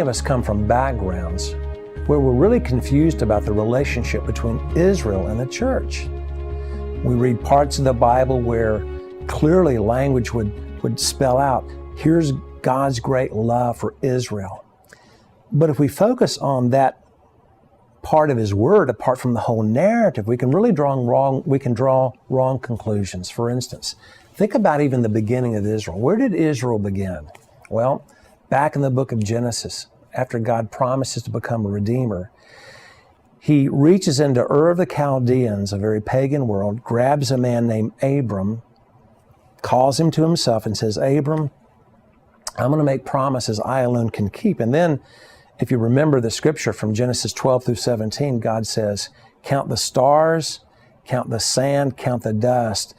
of us come from backgrounds where we're really confused about the relationship between Israel and the church. We read parts of the Bible where clearly language would spell out, here's God's great love for Israel. But if we focus on that part of His Word, apart from the whole narrative, we can really draw wrong conclusions. For instance, think about even the beginning of Israel. Where did Israel begin? Well, back in the book of Genesis, after God promises to become a redeemer, He reaches into Ur of the Chaldeans, a very pagan world, grabs a man named Abram, calls him to himself and says, Abram, I'm going to make promises I alone can keep. And then, if you remember the scripture from Genesis 12 through 17, God says, count the stars, count the sand, count the dust.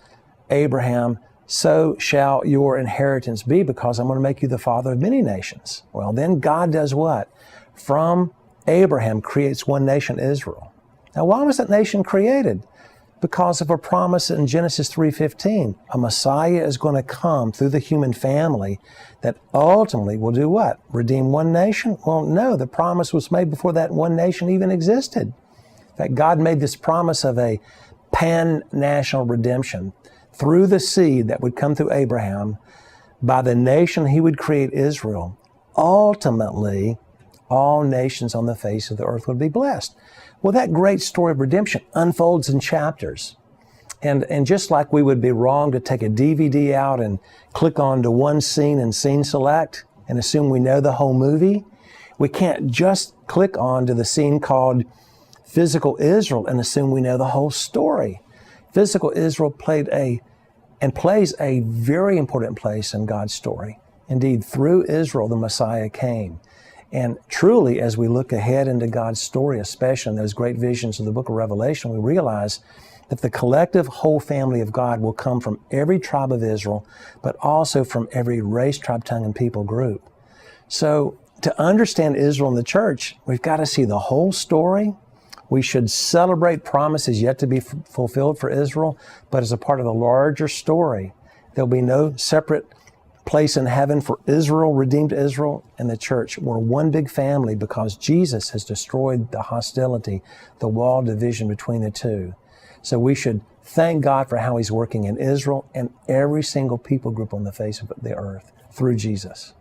Abraham, so shall your inheritance be, because I'm going to make you the father of many nations. Well, then God does what? From Abraham creates one nation, Israel. Now, why was that nation created? Because of a promise in Genesis 3:15. A Messiah is going to come through the human family that ultimately will do what? Redeem one nation? Well, no, the promise was made before that one nation even existed. In fact, God made this promise of a pan-national redemption through the seed that would come through Abraham. By the nation He would create, Israel. Ultimately, all nations on the face of the earth would be blessed. Well, that great story of redemption unfolds in chapters. And just like we would be wrong to take a DVD out and click on to one scene and scene select and assume we know the whole movie, we can't just click on to the scene called Physical Israel and assume we know the whole story. Physical Israel plays a very important place in God's story. Indeed, through Israel, the Messiah came. And truly, as we look ahead into God's story, especially in those great visions of the book of Revelation, we realize that the collective whole family of God will come from every tribe of Israel, but also from every race, tribe, tongue, and people group. So to understand Israel and the church, we've got to see the whole story. We should celebrate promises yet to be fulfilled for Israel, but as a part of the larger story. There'll be no separate place in heaven for Israel, redeemed Israel, and the church. We're one big family because Jesus has destroyed the hostility, the wall division between the two. So we should thank God for how He's working in Israel and every single people group on the face of the earth through Jesus.